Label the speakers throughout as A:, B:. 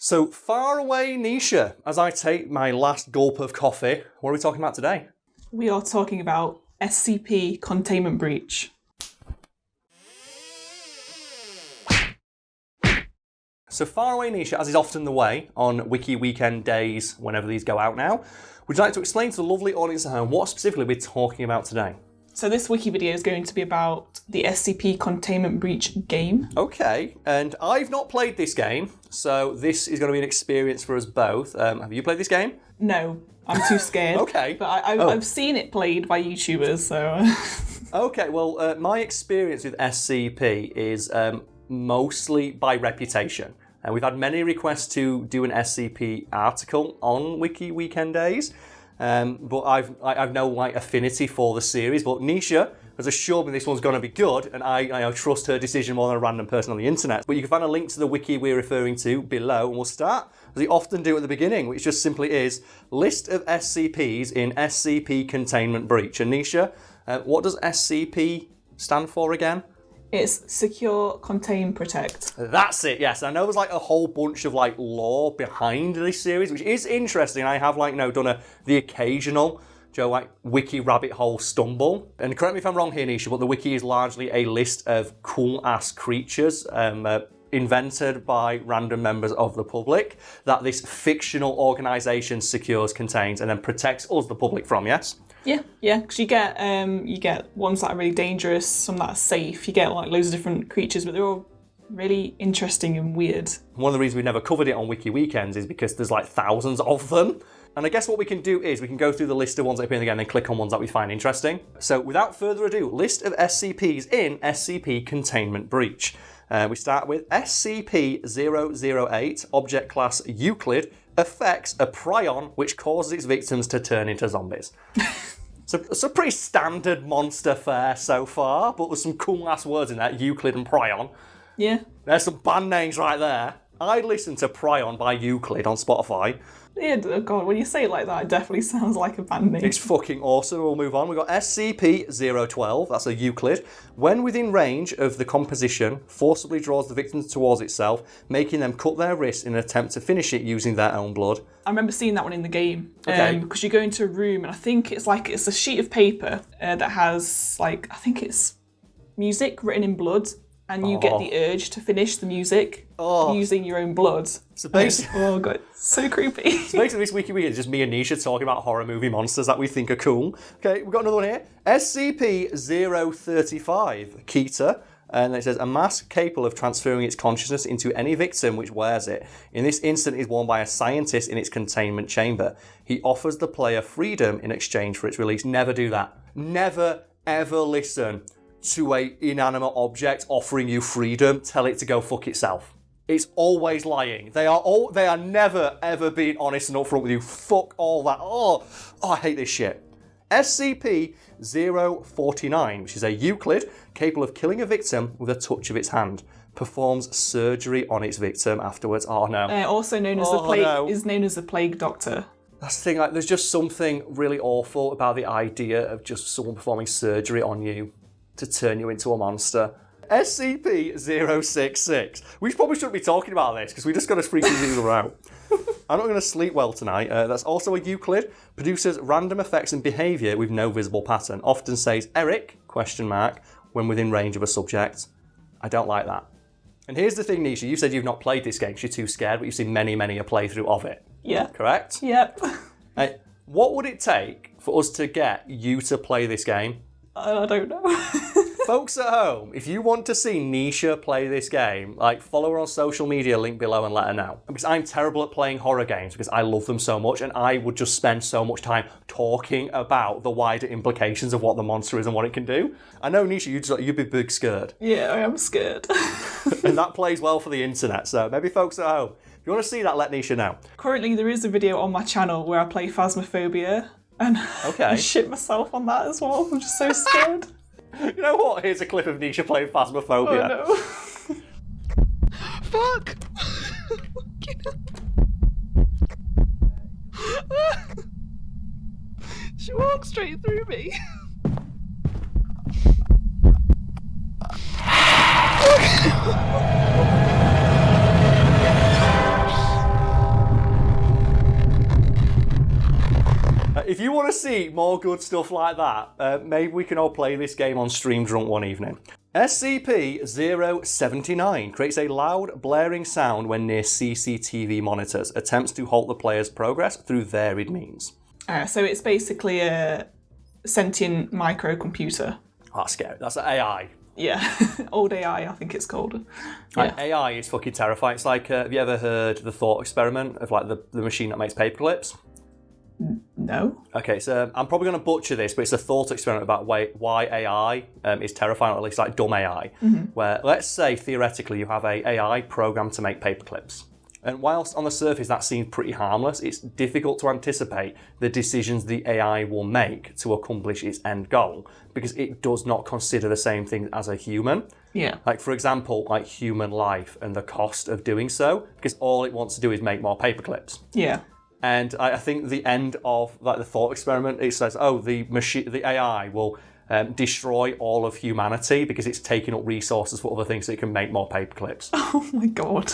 A: So far away, Nisha, as I take my last gulp of coffee, what are we talking about today?
B: We are talking about SCP Containment Breach.
A: So far away, Nisha, as is often the way on Wiki weekend days, whenever these go out now, would you like to explain to the lovely audience at home what specifically we're talking about today?
B: So this wiki video is going to be about the SCP Containment Breach game.
A: Okay, and I've not played this game, so this is going to be an experience for us both. Have you played this game?
B: No, I'm too scared.
A: Okay.
B: But I've seen it played by YouTubers, so...
A: Okay, well, my experience with SCP is mostly by reputation. We've had many requests to do an SCP article on Wiki Weekend Days, but I've no affinity for the series. But Nisha has assured me this one's going to be good, and I trust her decision more than a random person on the internet. But you can find a link to the wiki we're referring to below, and we'll start, as we often do at the beginning, which just simply is list of SCPs in SCP Containment Breach. And Nisha, what does SCP stand for again?
B: It's Secure, Contain, Protect.
A: That's it, yes. I know there's a whole bunch of lore behind this series, which is interesting. I have done the occasional wiki rabbit hole stumble. And correct me if I'm wrong here, Nisha, but the wiki is largely a list of cool ass creatures invented by random members of the public that this fictional organisation secures, contains, and then protects us, the public, from, yes?
B: Yeah, because you get ones that are really dangerous, some that are safe. You get loads of different creatures, but they're all really interesting and weird.
A: One of the reasons we never covered it on Wiki Weekends is because there's thousands of them. And I guess what we can do is we can go through the list of ones that appear in the game and then click on ones that we find interesting. So without further ado, list of SCPs in SCP Containment Breach. We start with SCP-008, Object Class Euclid, affects a prion which causes its victims to turn into zombies. So it's a pretty standard monster fare so far, but there's some cool-ass words in there, Euclid and prion.
B: Yeah.
A: There's some band names right there. I listened to Prion by Euclid on Spotify.
B: Yeah, oh God, when you say it like that, it definitely sounds like a band name.
A: It's fucking awesome. We'll move on. We've got SCP-012, that's a Euclid. When within range of the composition, forcibly draws the victims towards itself, making them cut their wrists in an attempt to finish it using their own blood.
B: I remember seeing that one in the game.
A: Okay.
B: Because you go into a room, and I think it's a sheet of paper that has, I think it's music written in blood. And you get the urge to finish the music using your own blood.
A: So basically,
B: oh God, so creepy.
A: So basically this Wiki is just me and Nisha talking about horror movie monsters that we think are cool. Okay, we've got another one here. SCP-035, Keter. And it says, a mask capable of transferring its consciousness into any victim which wears it. In this instant is worn by a scientist in its containment chamber. He offers the player freedom in exchange for its release. Never do that. Never, ever listen to a inanimate object offering you freedom. Tell it to go fuck itself. It's always lying. They are never, ever being honest and upfront with you. Fuck all that. Oh, I hate this shit. SCP-049, which is a Euclid capable of killing a victim with a touch of its hand. Performs surgery on its victim afterwards. Oh no.
B: Also known as is known as the Plague Doctor.
A: That's the thing, there's just something really awful about the idea of just someone performing surgery on you to turn you into a monster. SCP-066. We probably shouldn't be talking about this because we just got to freak these out. I'm not going to sleep well tonight. That's also a Euclid. Produces random effects and behaviour with no visible pattern. Often says Eric, ? When within range of a subject. I don't like that. And here's the thing, Nisha. You said you've not played this game because you're too scared, but you've seen many a playthrough of it.
B: Yeah.
A: Correct?
B: Yep.
A: What would it take for us to get you to play this game?
B: I don't know.
A: Folks at home, if you want to see Nisha play this game, follow her on social media, link below, and let her know. Because I'm terrible at playing horror games because I love them so much, and I would just spend so much time talking about the wider implications of what the monster is and what it can do. I know, Nisha, you'd be big scared.
B: Yeah, I am scared.
A: And that plays well for the internet, so maybe folks at home, if you want to see that, let Nisha know.
B: Currently, there is a video on my channel where I play Phasmophobia, and I shit myself on that as well. I'm just so scared.
A: You know what? Here's a clip of Nisha playing Phasmophobia.
B: Oh no. Fuck! She walked straight through me.
A: you want to see more good stuff like that, maybe we can all play this game on Stream Drunk one evening. SCP-079 creates a loud, blaring sound when near CCTV monitors, attempts to halt the player's progress through varied means.
B: So it's basically a sentient microcomputer.
A: That's scary. That's an AI.
B: Yeah, old AI, I think it's called.
A: Like, AI is fucking terrifying. It's like, have you ever heard the thought experiment of like the machine that makes paperclips?
B: No.
A: Okay, so I'm probably going to butcher this, but it's a thought experiment about why AI is terrifying, or at least like dumb AI. Where, let's say, theoretically, you have a AI programmed to make paperclips. And whilst on the surface that seems pretty harmless, it's difficult to anticipate the decisions the AI will make to accomplish its end goal, because it does not consider the same thing as a human.
B: Yeah.
A: Like, for example, like human life and the cost of doing so, because all it wants to do is make more paperclips.
B: Yeah.
A: And I think the end of like the thought experiment, it says, oh, the AI will destroy all of humanity because it's taking up resources for other things so it can make more paperclips.
B: Oh my god.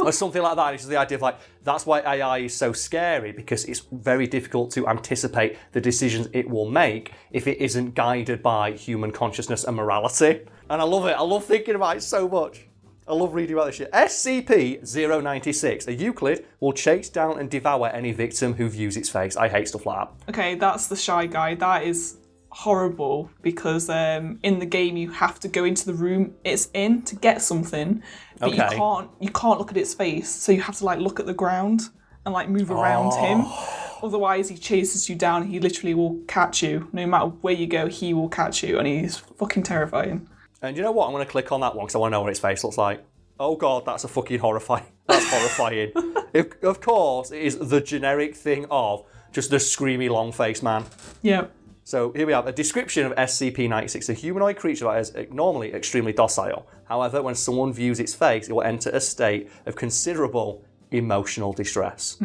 A: Or something like that. It's just the idea of like, that's why AI is so scary, because it's very difficult to anticipate the decisions it will make if it isn't guided by human consciousness and morality. And I love it. I love thinking about it so much. I love reading about this shit. SCP-096. A Euclid will chase down and devour any victim who views its face. I hate stuff like that.
B: Okay, that's the Shy Guy. That is horrible, because in the game you have to go into the room it's in to get something, but you can't look at its face, so you have to like look at the ground and like move around him. Otherwise he chases you down. He literally will catch you. No matter where you go, he will catch you, and he's fucking terrifying.
A: And you know what? I'm going to click on that one because I want to know what its face looks like. Oh god, that's a fucking horrifying. That's horrifying. Of course, it is the generic thing of just the screamy long-faced man.
B: Yep.
A: So here we have a description of SCP-96, a humanoid creature that is normally extremely docile. However, when someone views its face, it will enter a state of considerable emotional distress.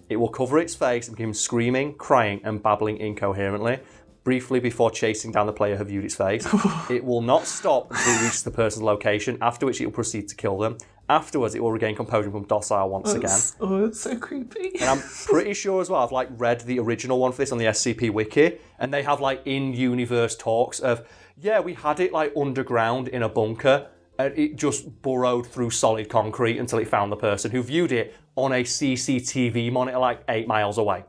A: It will cover its face and begin screaming, crying, and babbling incoherently, briefly before chasing down the player who viewed its face. It will not stop until it reaches the person's location, after which it will proceed to kill them. Afterwards, it will regain composure and become docile once again.
B: Oh, it's so creepy.
A: And I'm pretty sure as well, I've like read the original one for this on the SCP Wiki, and they have like in-universe talks of, yeah, we had it like underground in a bunker, and it just burrowed through solid concrete until it found the person who viewed it on a CCTV monitor like 8 miles away.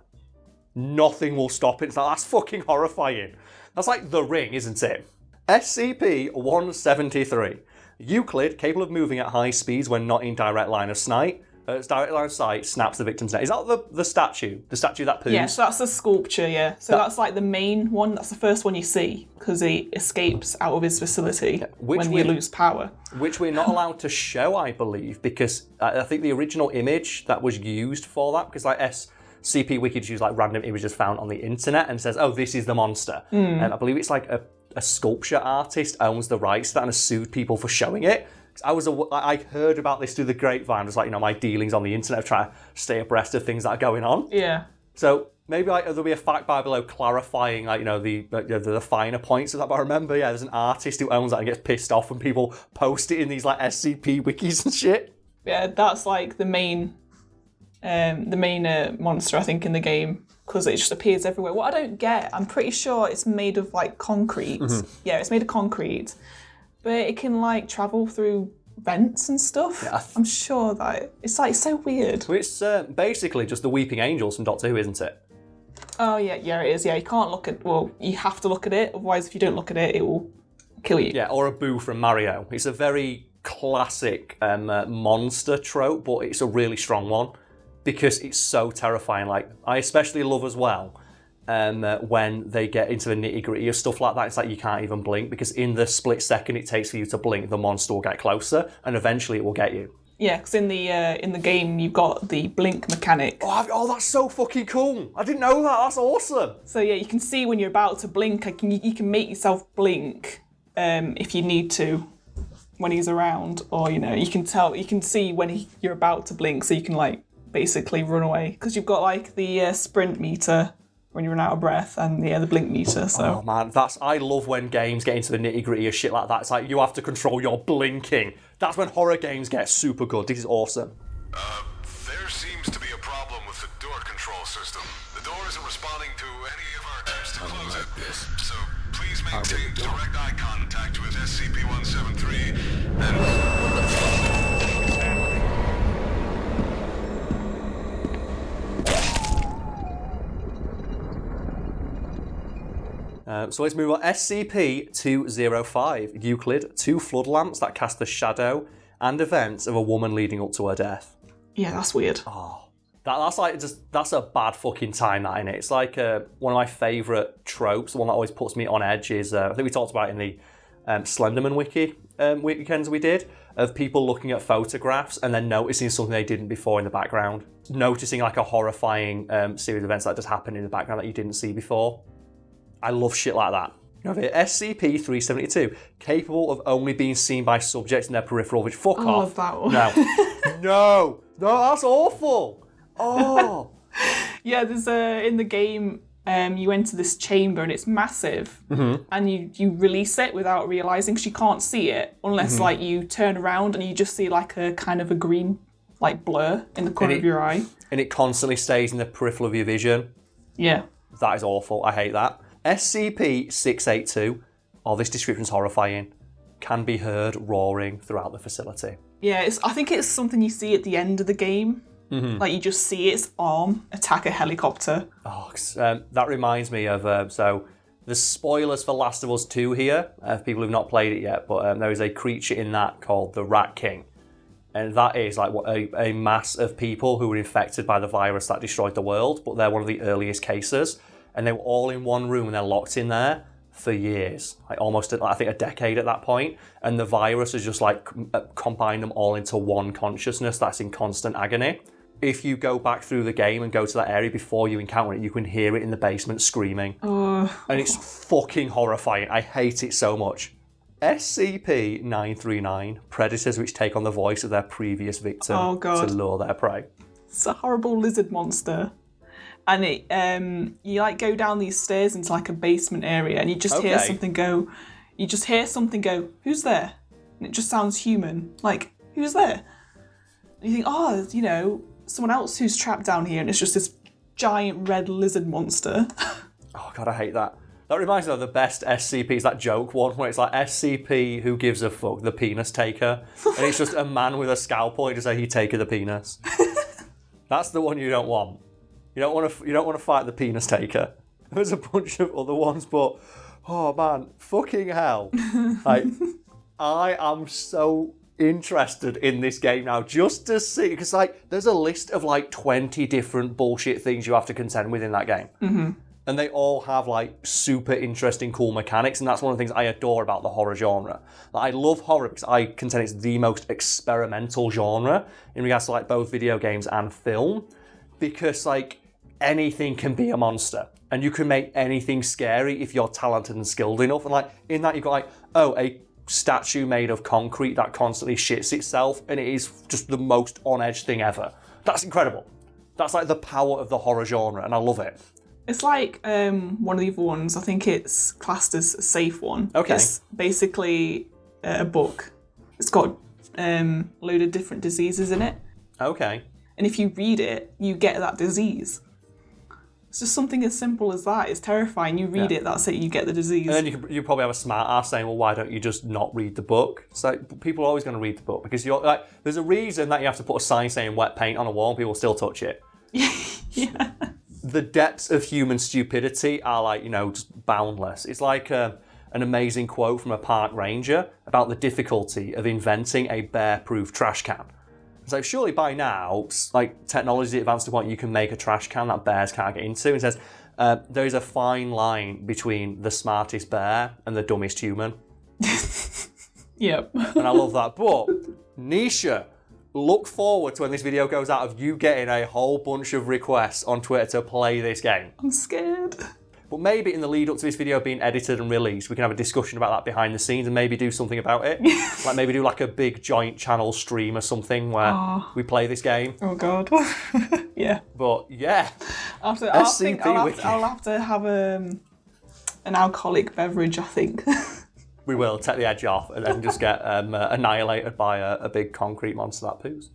A: Nothing will stop it. It's like, that's fucking horrifying. That's like The Ring, isn't it? SCP-173. Euclid, capable of moving at high speeds when not in direct line of sight. Its direct line of sight snaps the victim's neck. Is that the statue? The statue that poos?
B: Yeah, so that's the sculpture, yeah. So that's like the main one. That's the first one you see, because he escapes out of his facility when you lose power.
A: Which we're not allowed to show, I believe, because I think the original image that was used for that, because like SCP Wiki just use like random images found on the internet and says, oh, this is the monster. And I believe it's like a sculpture artist owns the rights to that and has sued people for showing it. I heard about this through the grapevine, just like, you know, my dealings on the internet, trying to stay abreast of things that are going on.
B: Yeah.
A: So maybe like there'll be a fact bar below clarifying, like, you know, the finer points of that. But I remember, yeah, there's an artist who owns that and gets pissed off when people post it in these like SCP wikis and shit.
B: Yeah, that's like the main monster, I think, in the game, because it just appears everywhere. What I don't get, I'm pretty sure it's made of like concrete. Yeah, it's made of concrete, but it can like travel through vents and stuff. Yeah, I'm sure that it's like so weird.
A: Well, it's basically just the Weeping Angels from Doctor Who, isn't it?
B: Oh yeah, it is. Yeah, you can't look at. Well, you have to look at it. Otherwise, if you don't look at it, it will kill you.
A: Yeah, or a Boo from Mario. It's a very classic monster trope, but it's a really strong one, because it's so terrifying. Like, I especially love as well when they get into the nitty-gritty of stuff like that. It's like you can't even blink, because in the split second it takes for you to blink, the monster will get closer, and eventually it will get you.
B: Yeah, because in the game you've got the blink mechanic.
A: Oh, that's so fucking cool! I didn't know that. That's awesome.
B: So yeah, you can see when you're about to blink. You can make yourself blink if you need to when he's around, or you know, you can see when you're about to blink, so you can like basically run away, because you've got like the sprint meter when you run out of breath, and the blink meter. So.
A: Oh man, I love when games get into the nitty gritty of shit like that. It's like you have to control your blinking. That's when horror games get super good. This is awesome.
C: There seems to be a problem with the door control system. The door isn't responding to any of our attempts to close it. So please maintain direct eye contact with SCP-173 and... What the fuck is happening?
A: So let's move on. SCP-205. Euclid. 2 flood lamps that cast the shadow and events of a woman leading up to her death.
B: Yeah, that's weird.
A: Oh, that's a bad fucking time, that, innit? It's like one of my favourite tropes, the one that always puts me on edge is, I think we talked about it in the Slenderman Wiki weekends we did, of people looking at photographs and then noticing something they didn't before in the background. Noticing like a horrifying series of events that just happened in the background that you didn't see before. I love shit like that. You know, SCP-372, capable of only being seen by subjects in their peripheral, which fuck off.
B: I love that one.
A: No, that's awful. Oh.
B: Yeah, there's in the game, you enter this chamber and it's massive, and you release it without realising, because you can't see it unless like you turn around and you just see like a kind of a green like blur in the corner of your eye.
A: And it constantly stays in the peripheral of your vision.
B: Yeah.
A: That is awful. I hate that. SCP-682, this description's horrifying, can be heard roaring throughout the facility.
B: Yeah, I think it's something you see at the end of the game. Like you just see its arm attack a helicopter.
A: That reminds me of, so there's spoilers for Last of Us 2 here, for people who've not played it yet, but there is a creature in that called the Rat King. And that is like a mass of people who were infected by the virus that destroyed the world, but they're one of the earliest cases. And they were all in one room and they're locked in there for years, like almost, I think, a decade at that point. And the virus has just like combined them all into one consciousness that's in constant agony. If you go back through the game and go to that area before you encounter it, you can hear it in the basement screaming. And it's fucking horrifying. I hate it so much. SCP-939, predators which take on the voice of their previous victim to lure their prey.
B: It's a horrible lizard monster. And it, you like go down these stairs into like a basement area, and you just hear something go. You just hear something go. Who's there? And it just sounds human. Like, who's there? And you think, someone else who's trapped down here, and it's just this giant red lizard monster.
A: Oh god, I hate that. That reminds me of the best SCPs, that joke one where it's like SCP who gives a fuck, the penis taker, and it's just a man with a scalpel. He just say he taker the penis. That's the one you don't want. You don't want to fight the penis taker. There's a bunch of other ones, but oh man, fucking hell! Like, I am so interested in this game now, just to see, because like there's a list of like 20 different bullshit things you have to contend with in that game, and they all have like super interesting, cool mechanics, and that's one of the things I adore about the horror genre. Like, I love horror because I contend it's the most experimental genre in regards to like both video games and film, because like anything can be a monster, and you can make anything scary if you're talented and skilled enough. And like in that, you've got like, a statue made of concrete that constantly shits itself, and it is just the most on-edge thing ever. That's incredible. That's like the power of the horror genre, and I love it.
B: It's like one of the other ones, I think it's classed as a safe one.
A: Okay.
B: It's basically a book. It's got a load of different diseases in it.
A: Okay.
B: And if you read it, you get that disease. It's just something as simple as that. It's terrifying. You read it, that's it, you get the disease.
A: And then you probably have a smart ass saying, well, why don't you just not read the book? It's like, people are always going to read the book, because you're like, there's a reason that you have to put a sign saying wet paint on a wall and people still touch it.
B: Yeah.
A: The depths of human stupidity are like, just boundless. It's like an amazing quote from a park ranger about the difficulty of inventing a bear-proof trash can. It's like, surely by now, like, technology advanced to the point you can make a trash can that bears can't get into. It says, there is a fine line between the smartest bear and the dumbest human.
B: Yep.
A: And I love that. But, Nisha, look forward to when this video goes out of you getting a whole bunch of requests on Twitter to play this game.
B: I'm scared.
A: But maybe in the lead up to this video being edited and released, we can have a discussion about that behind the scenes and maybe do something about it. Like maybe do like a big joint channel stream or something where we play this game.
B: Oh god. Yeah.
A: But yeah.
B: I'll have to have an alcoholic beverage, I think.
A: We will take the edge off and then just get annihilated by a big concrete monster that poos.